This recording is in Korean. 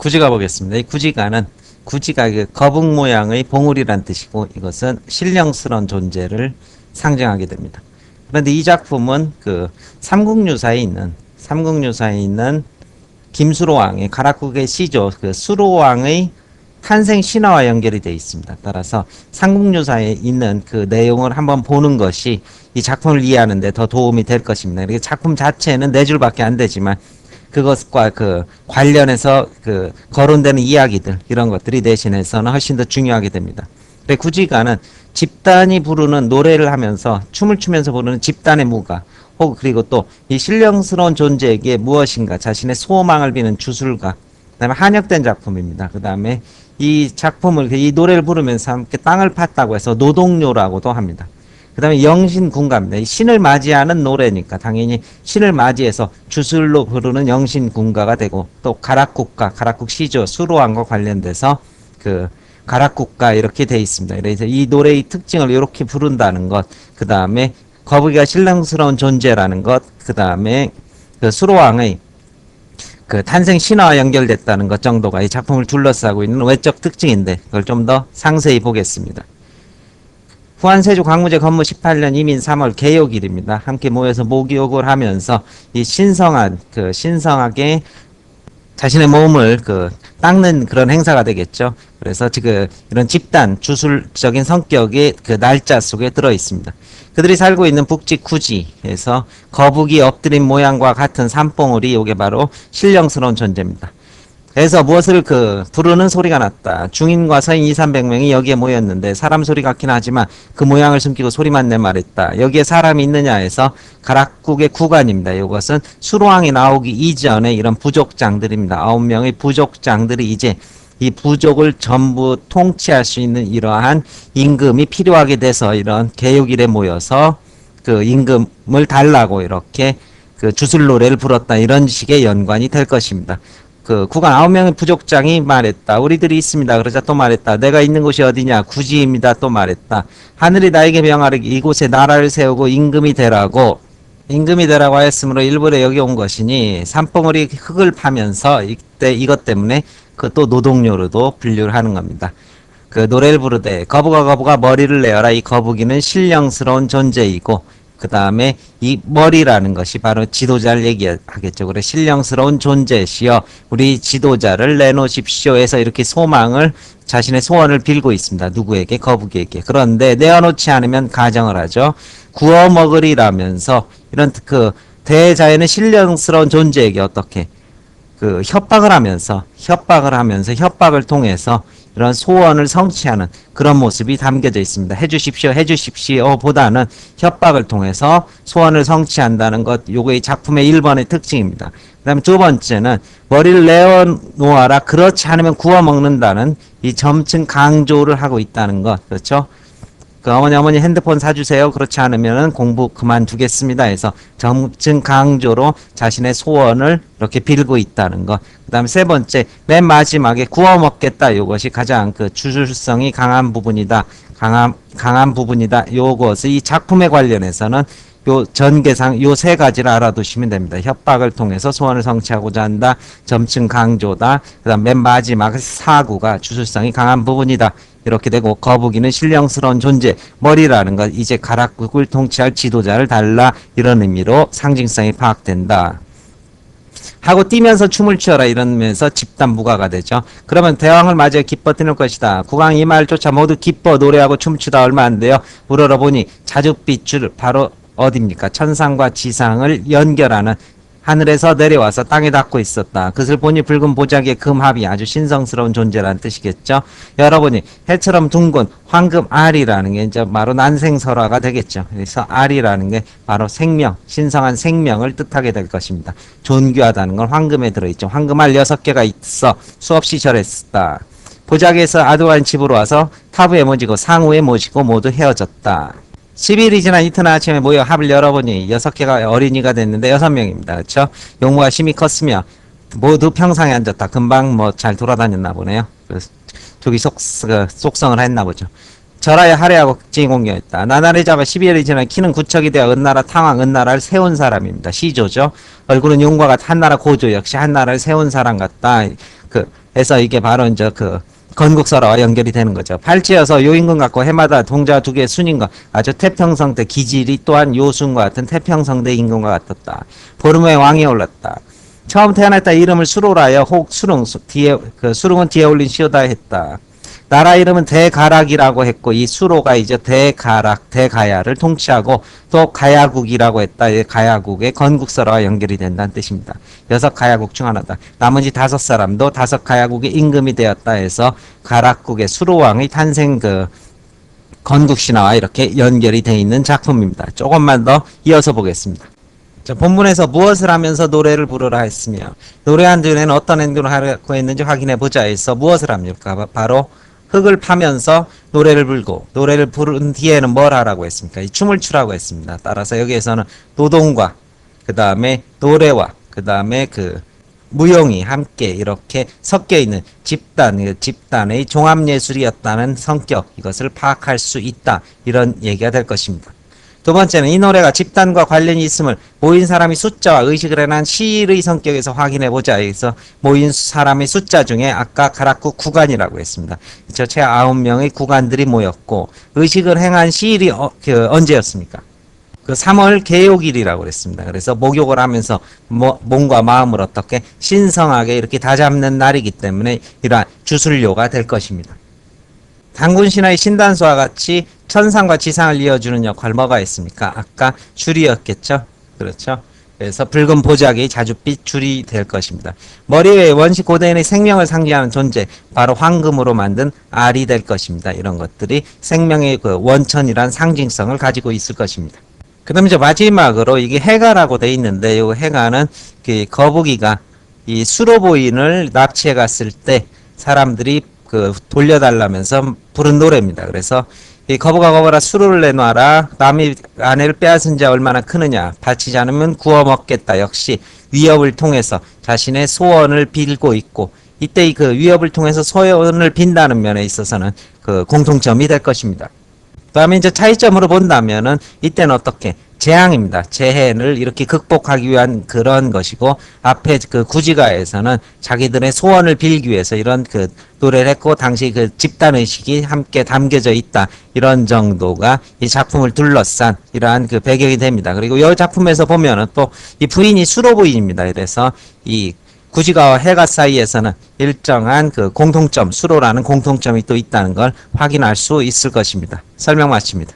구지가 보겠습니다. 이 구지가 그 거북 모양의 봉우리란 뜻이고 이것은 신령스러운 존재를 상징하게 됩니다. 그런데 이 작품은 그 삼국유사에 있는 김수로왕의 가락국의 시조 그 수로왕의 탄생 신화와 연결이 되어 있습니다. 따라서 삼국유사에 있는 그 내용을 한번 보는 것이 이 작품을 이해하는 데 더 도움이 될 것입니다. 이렇게 작품 자체는 4줄밖에 안 되지만 그것과 그 관련해서 그 거론되는 이야기들 이런 것들이 대신해서는 훨씬 더 중요하게 됩니다. 구지가는 집단이 부르는 노래를 하면서 춤을 추면서 부르는 집단의 무가 혹 그리고 또 이 신령스러운 존재에게 무엇인가 자신의 소망을 비는 주술가 그다음에 한역된 작품입니다. 그다음에 이 작품을 이 노래를 부르면서 함께 땅을 팠다고 해서 노동요라고도 합니다. 그 다음에 영신군가입니다. 신을 맞이하는 노래니까 당연히 신을 맞이해서 주술로 부르는 영신군가가 되고 또 가락국가, 가락국 시조, 수로왕과 관련돼서 그 가락국가 이렇게 돼 있습니다. 그래서 이 노래의 특징을 이렇게 부른다는 것, 그 다음에 거북이가 신령스러운 존재라는 것, 그 다음에 그 수로왕의 그 탄생 신화와 연결됐다는 것 정도가 이 작품을 둘러싸고 있는 외적 특징인데 그걸 좀 더 상세히 보겠습니다. 후한세조 광무제 건무 18년 이민 3월 개욕일입니다. 함께 모여서 모기욕을 하면서 이 신성하게 자신의 몸을 닦는 그런 행사가 되겠죠. 그래서 지금 이런 집단 주술적인 성격의 그 날짜 속에 들어 있습니다. 그들이 살고 있는 북지 구지에서 거북이 엎드린 모양과 같은 산봉우리, 이게 바로 신령스러운 존재입니다. 그래서 무엇을 부르는 소리가 났다. 중인과 서인 2,300명이 여기에 모였는데 사람 소리 같긴 하지만 그 모양을 숨기고 소리만 내 말했다. 여기에 사람이 있느냐 해서 가락국의 구관입니다. 이것은 수로왕이 나오기 이전에 이런 부족장들입니다. 9명의 부족장들이 이제 이 부족을 전부 통치할 수 있는 이러한 임금이 필요하게 돼서 이런 개육일에 모여서 그 임금을 달라고 이렇게 그 주술 노래를 불었다. 이런 식의 연관이 될 것입니다. 그 구간 9명의 부족장이 말했다. 우리들이 있습니다. 그러자 또 말했다. 내가 있는 곳이 어디냐? 구지입니다. 또 말했다. 하늘이 나에게 명하르기 이곳에 나라를 세우고 임금이 되라고 하였으므로 일부러 여기 온 것이니 산봉우리 흙을 파면서 이때 이것 때문에 그 또 노동요로도 분류를 하는 겁니다. 그 노래를 부르되 거북아 머리를 내어라. 이 거북이는 신령스러운 존재이고 그 다음에 이 머리라는 것이 바로 지도자를 얘기하겠죠. 그래 신령스러운 존재시여 우리 지도자를 내놓으십시오 해서 이렇게 자신의 소원을 빌고 있습니다. 누구에게? 거북이에게. 그런데 내어놓지 않으면 가정을 하죠. 구워 먹으리라면서 이런 그 대자연의 신령스러운 존재에게 어떻게 협박을 하면서 협박을 통해서 이런 소원을 성취하는 그런 모습이 담겨져 있습니다. 해주십시오 보다는 협박을 통해서 소원을 성취한다는 것, 요거의 작품의 1번의 특징입니다. 그 다음에 두 번째는 머리를 내어놓아라. 그렇지 않으면 구워 먹는다는 이 점층 강조를 하고 있다는 것. 그렇죠? 어머니 핸드폰 사주세요. 그렇지 않으면 공부 그만두겠습니다 해서 점층 강조로 자신의 소원을 이렇게 빌고 있다는 것. 그 다음에 세 번째, 맨 마지막에 구워 먹겠다. 이것이 가장 주술성이 강한 부분이다. 강한 부분이다. 요것을 이 작품에 관련해서는 요 전개상 요 세 가지를 알아두시면 됩니다. 협박을 통해서 소원을 성취하고자 한다. 점층 강조다. 그 다음 맨 마지막 사구가 주술성이 강한 부분이다. 이렇게 되고 거북이는 신령스러운 존재, 머리라는 것, 이제 가락국을 통치할 지도자를 달라. 이런 의미로 상징성이 파악된다. 하고 뛰면서 춤을 추어라 이러면서 집단 무가가 되죠. 그러면 대왕을 맞이해 기뻐 뛰는 것이다. 국왕 이 말 쫓아 모두 기뻐 노래하고 춤추다 얼마 안 돼요. 우러러보니 자줏빛줄 바로 어디입니까? 천상과 지상을 연결하는 하늘에서 내려와서 땅에 닿고 있었다. 그것을 보니 붉은 보자기의 금합이 아주 신성스러운 존재라는 뜻이겠죠. 여러분이 해처럼 둥근 황금 알이라는 게 이제 바로 난생설화가 되겠죠. 그래서 알이라는 게 바로 생명, 신성한 생명을 뜻하게 될 것입니다. 존귀하다는 건 황금에 들어있죠. 황금알 6개가 있어 수없이 절했다. 보자기에서 아두한 집으로 와서 타부에 모시고 상우에 모시고 모두 헤어졌다. 10일이 지난 이튿날 아침에 모여 합을 열어보니 6개가 어린이가 됐는데 6명입니다. 그렇죠? 용모가 심히 컸으며 모두 평상에 앉았다. 금방 잘 돌아다녔나 보네요. 저기 속성을 했나 보죠. 절하여 하래하고 극진히 공경했다. 나날이 잡아 12일이 지나 키는 구척이 되어 은나라 탕왕 은나라를 세운 사람입니다. 시조죠. 얼굴은 용과 같아 한나라 고조 역시 한나라를 세운 사람 같다. 해서 이게 바로 이제 그 건국설화와 연결이 되는 거죠. 팔찌여서 요임금 같고 해마다 동자 두 개의 순임과 아주 태평성대 기질이 또한 요순과 같은 태평성대 임금과 같았다. 보름 후에 왕이 올랐다. 처음 태어났다 이름을 수로라 하여 혹 수릉 뒤에 그 수릉은 뒤에 올린 시오다 했다. 나라 이름은 대가락이라고 했고 이 수로가 이제 대가락 대가야를 통치하고 또 가야국이라고 했다. 이 가야국의 건국설화와 연결이 된다는 뜻입니다. 6가야국 중 하나다. 나머지 5사람도 5가야국의 임금이 되었다 해서 가락국의 수로왕의 탄생 그 건국신화와 이렇게 연결이 되어 있는 작품입니다. 조금만 더 이어서 보겠습니다. 자, 본문에서 무엇을 하면서 노래를 부르라 했으며 노래한 뒤에는 어떤 행동을 하려고 했는지 확인해 보자 해서 무엇을 합니까? 바로 흙을 파면서 노래를 불고 노래를 부른 뒤에는 뭘 하라고 했습니까? 이 춤을 추라고 했습니다. 따라서 여기에서는 노동과 그 다음에 노래와 그 다음에 그 무용이 함께 이렇게 섞여 있는 집단의 종합예술이었다는 성격 이것을 파악할 수 있다 이런 얘기가 될 것입니다. 두 번째는 이 노래가 집단과 관련이 있음을 모인 사람이 숫자와 의식을 해난 시일의 성격에서 확인해보자. 해서 모인 사람의 숫자 중에 아까 가락국 구간이라고 했습니다. 최 9명의 구간들이 모였고 의식을 행한 시일이 언제였습니까? 그 3월 개욕일이라고 그랬습니다. 그래서 목욕을 하면서 몸과 마음을 어떻게 신성하게 이렇게 다잡는 날이기 때문에 이러한 주술료가 될 것입니다. 단군신화의 신단수와 같이 천상과 지상을 이어주는 역할 뭐가 있습니까? 아까 줄이었겠죠? 그렇죠? 그래서 붉은 보자기 자줏빛 줄이 될 것입니다. 머리 위에 원시 고대인의 생명을 상징하는 존재 바로 황금으로 만든 알이 될 것입니다. 이런 것들이 생명의 그 원천이란 상징성을 가지고 있을 것입니다. 그 다음에 이제 마지막으로 이게 해가라고 돼 있는데 이 해가는 그 거북이가 이 수로보인을 납치해 갔을 때 사람들이 그 돌려달라면서 부른 노래입니다. 그래서 이 거북아 거북아 수로를 내놔라. 남이 아내를 빼앗은 자 얼마나 크느냐. 바치지 않으면 구워 먹겠다. 역시 위협을 통해서 자신의 소원을 빌고 있고 이때 그 위협을 통해서 소원을 빈다는 면에 있어서는 그 공통점이 될 것입니다. 그 다음에 이제 차이점으로 본다면은 이때는 어떻게 재앙입니다. 재해를 이렇게 극복하기 위한 그런 것이고 앞에 그 구지가에서는 자기들의 소원을 빌기 위해서 이런 그 노래를 했고 당시 그 집단의식이 함께 담겨져 있다. 이런 정도가 이 작품을 둘러싼 이러한 그 배경이 됩니다. 그리고 이 작품에서 보면은 또 이 부인이 수로부인입니다. 그래서 이 구지가와 해가 사이에서는 일정한 그 공통점, 수로라는 공통점이 또 있다는 걸 확인할 수 있을 것입니다. 설명 마칩니다.